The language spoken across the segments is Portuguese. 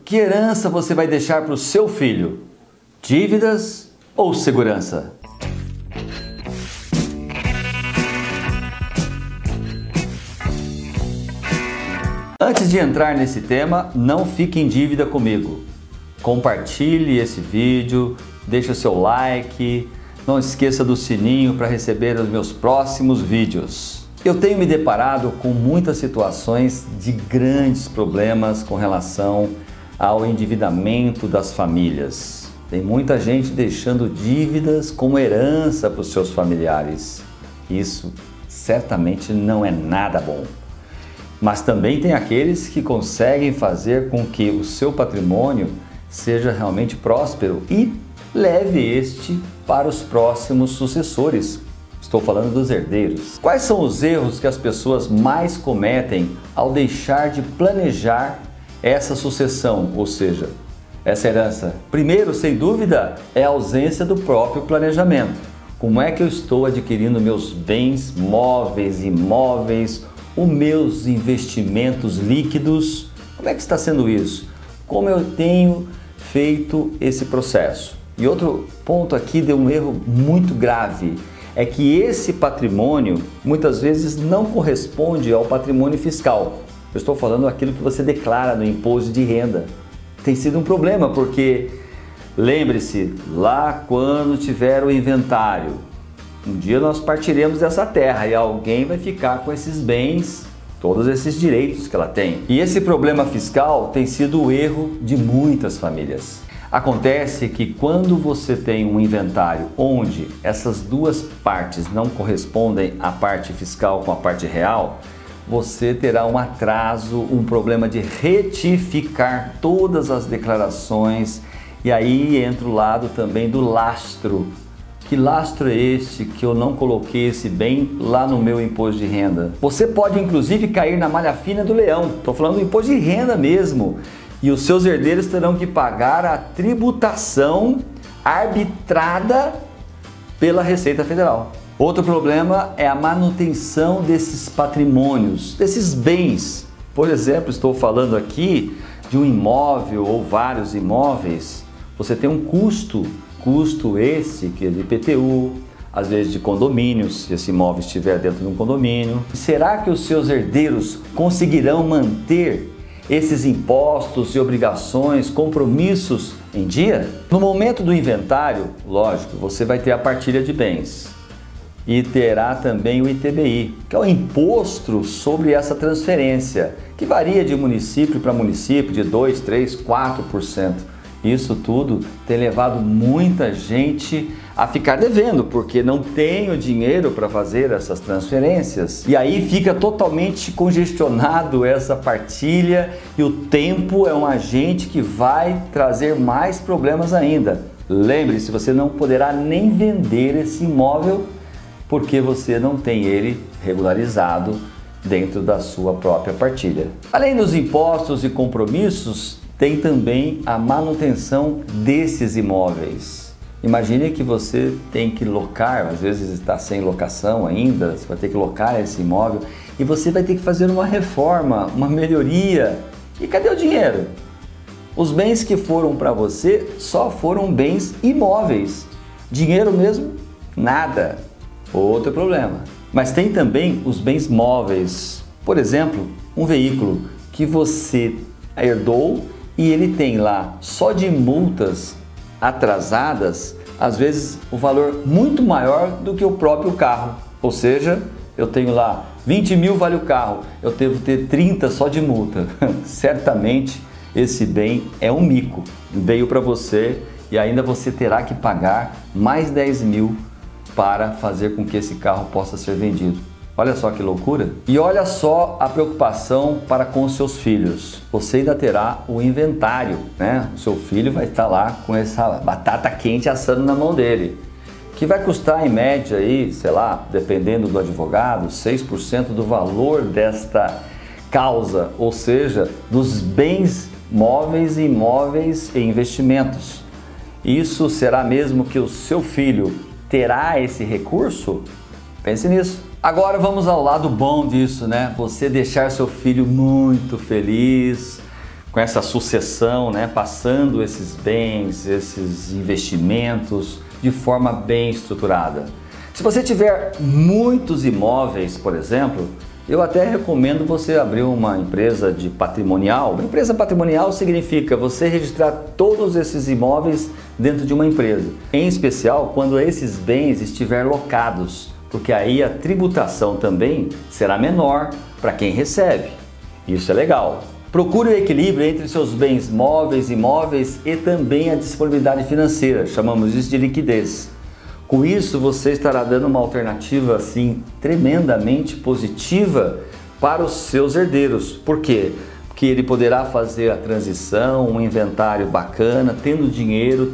Que herança você vai deixar para o seu filho? Dívidas ou segurança? Antes de entrar nesse tema, não fique em dívida comigo. Compartilhe esse vídeo, deixe o seu like, não esqueça do sininho para receber os meus próximos vídeos. Eu tenho me deparado com muitas situações de grandes problemas com relação ao endividamento das famílias. Tem muita gente deixando dívidas como herança para os seus familiares. Isso certamente não é nada bom. Mas também tem aqueles que conseguem fazer com que o seu patrimônio seja realmente próspero e leve este para os próximos sucessores. Estou falando dos herdeiros. Quais são os erros que as pessoas mais cometem ao deixar de planejar essa sucessão, ou seja, essa herança? Primeiro, sem dúvida, é a ausência do próprio planejamento. Como é que eu estou adquirindo meus bens móveis, imóveis, os meus investimentos líquidos? Como é que está sendo isso? Como eu tenho feito esse processo? E outro ponto aqui de um erro muito grave é que esse patrimônio muitas vezes não corresponde ao patrimônio fiscal. Eu estou falando aquilo que você declara no imposto de renda. Tem sido um problema porque, lembre-se, lá quando tiver o inventário, um dia nós partiremos dessa terra e alguém vai ficar com esses bens, todos esses direitos que ela tem. E esse problema fiscal tem sido o erro de muitas famílias. Acontece que quando você tem um inventário onde essas duas partes não correspondem, a parte fiscal com a parte real, você terá um atraso, um problema de retificar todas as declarações, e aí entra o lado também do lastro. Que lastro é este que eu não coloquei esse bem lá no meu imposto de renda? Você pode inclusive cair na malha fina do leão. Estou falando do imposto de renda mesmo. E os seus herdeiros terão que pagar a tributação arbitrada pela Receita Federal. Outro problema é a manutenção desses patrimônios, desses bens. Por exemplo, estou falando aqui de um imóvel ou vários imóveis. Você tem um custo esse que é de IPTU, às vezes de condomínios, se esse imóvel estiver dentro de um condomínio. Será que os seus herdeiros conseguirão manter esses impostos e obrigações, compromissos em dia? No momento do inventário, lógico, você vai ter a partilha de bens e terá também o ITBI, que é o imposto sobre essa transferência, que varia de município para município de 2, 3, 4%. Isso tudo tem levado muita gente a ficar devendo, porque não tem o dinheiro para fazer essas transferências. E aí fica totalmente congestionado essa partilha e o tempo é um agente que vai trazer mais problemas ainda. Lembre-se, você não poderá nem vender esse imóvel porque você não tem ele regularizado dentro da sua própria partilha. Além dos impostos e compromissos, tem também a manutenção desses imóveis. Imagine que você tem que locar, às vezes está sem locação ainda, você vai ter que locar esse imóvel e você vai ter que fazer uma reforma, uma melhoria. E cadê o dinheiro? Os bens que foram para você só foram bens imóveis. Dinheiro mesmo? Nada. Outro problema. Mas tem também os bens móveis. Por exemplo, um veículo que você herdou e ele tem lá só de multas atrasadas, às vezes o valor muito maior do que o próprio carro. Ou seja, eu tenho lá 20 mil vale o carro, eu devo ter 30 só de multa. Certamente esse bem é um mico. Veio para você e ainda você terá que pagar mais 10 mil para fazer com que esse carro possa ser vendido. Olha só que loucura! E olha só a preocupação para com os seus filhos. Você ainda terá o inventário, né? O seu filho vai estar lá com essa batata quente assando na mão dele, que vai custar em média aí, sei lá, dependendo do advogado, 6% do valor desta causa, ou seja, dos bens móveis, imóveis e investimentos. Isso será mesmo que o seu filho terá esse recurso? Pense nisso. Agora vamos ao lado bom disso, né? Você deixar seu filho muito feliz com com essa sucessão, né? Passando esses bens, esses investimentos de forma bem estruturada. Se você tiver muitos imóveis, por exemplo, eu até recomendo você abrir uma empresa de patrimonial. Uma empresa patrimonial significa você registrar todos esses imóveis dentro de uma empresa, em especial quando esses bens estiverem locados, porque aí a tributação também será menor para quem recebe. Isso é legal. Procure o equilíbrio entre seus bens móveis, imóveis e também a disponibilidade financeira, chamamos isso de liquidez. Com isso, você estará dando uma alternativa assim tremendamente positiva para os seus herdeiros. Por quê? Porque ele poderá fazer a transição, um inventário bacana, tendo dinheiro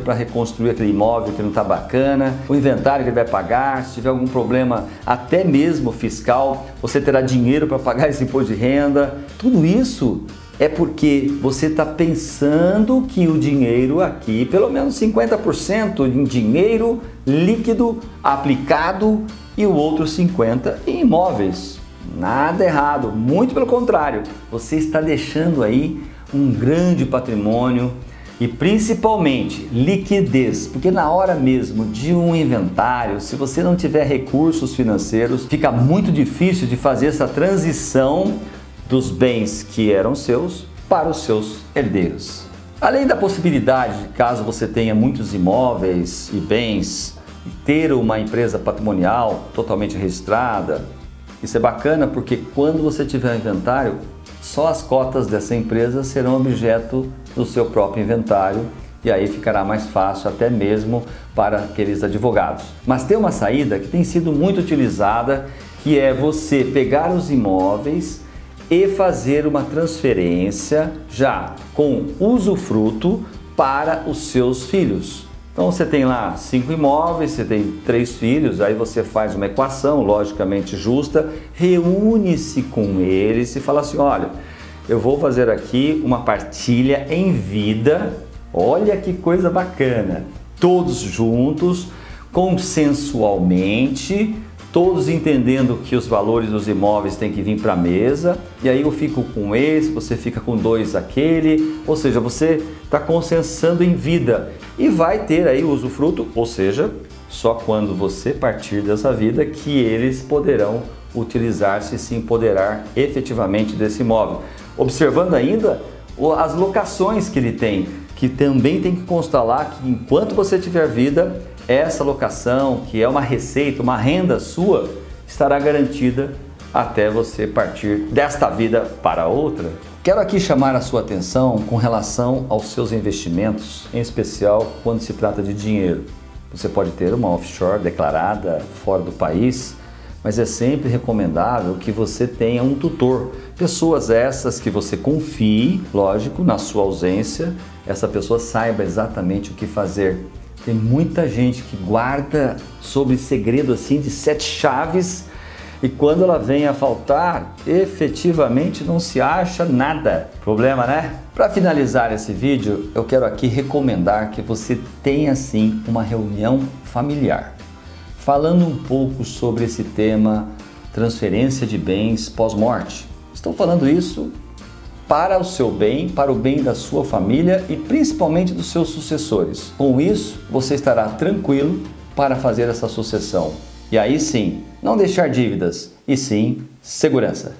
para reconstruir aquele imóvel que não está bacana, o inventário que ele vai pagar, se tiver algum problema até mesmo fiscal, você terá dinheiro para pagar esse imposto de renda. Tudo isso é porque você está pensando que o dinheiro aqui, pelo menos 50% em dinheiro líquido aplicado e o outro 50% em imóveis. Nada errado, muito pelo contrário, você está deixando aí um grande patrimônio e principalmente liquidez, porque na hora mesmo de um inventário, se você não tiver recursos financeiros, fica muito difícil de fazer essa transição dos bens que eram seus para os seus herdeiros. Além da possibilidade de, caso você tenha muitos imóveis e bens, ter uma empresa patrimonial totalmente registrada, isso é bacana porque quando você tiver um inventário, só as cotas dessa empresa serão objeto do seu próprio inventário e aí ficará mais fácil até mesmo para aqueles advogados. Mas tem uma saída que tem sido muito utilizada, que é você pegar os imóveis e fazer uma transferência já com usufruto para os seus filhos. Então você tem lá 5 imóveis, você tem 3 filhos, aí você faz uma equação logicamente justa, reúne-se com eles e fala assim, olha, eu vou fazer aqui uma partilha em vida, olha que coisa bacana, todos juntos, consensualmente, todos entendendo que os valores dos imóveis têm que vir para a mesa, e aí eu fico com esse, você fica com 2 aquele, ou seja, você está consensando em vida e vai ter aí o usufruto, ou seja, só quando você partir dessa vida que eles poderão utilizar-se e se empoderar efetivamente desse imóvel. Observando ainda as locações que ele tem, que também tem que constar lá que enquanto você tiver vida, essa locação, que é uma receita, uma renda sua, estará garantida até você partir desta vida para outra. Quero aqui chamar a sua atenção com relação aos seus investimentos, em especial quando se trata de dinheiro. Você pode ter uma offshore declarada fora do país, mas é sempre recomendável que você tenha um tutor. Pessoas essas que você confie, lógico, na sua ausência, essa pessoa saiba exatamente o que fazer. Tem muita gente que guarda sobre segredo assim de 7 chaves e quando ela vem a faltar, efetivamente não se acha nada. Problema, né? Para finalizar esse vídeo, eu quero aqui recomendar que você tenha sim uma reunião familiar, falando um pouco sobre esse tema transferência de bens pós-morte. Estou falando isso para o seu bem, para o bem da sua família e principalmente dos seus sucessores. Com isso, você estará tranquilo para fazer essa sucessão. E aí sim, não deixar dívidas, e sim segurança.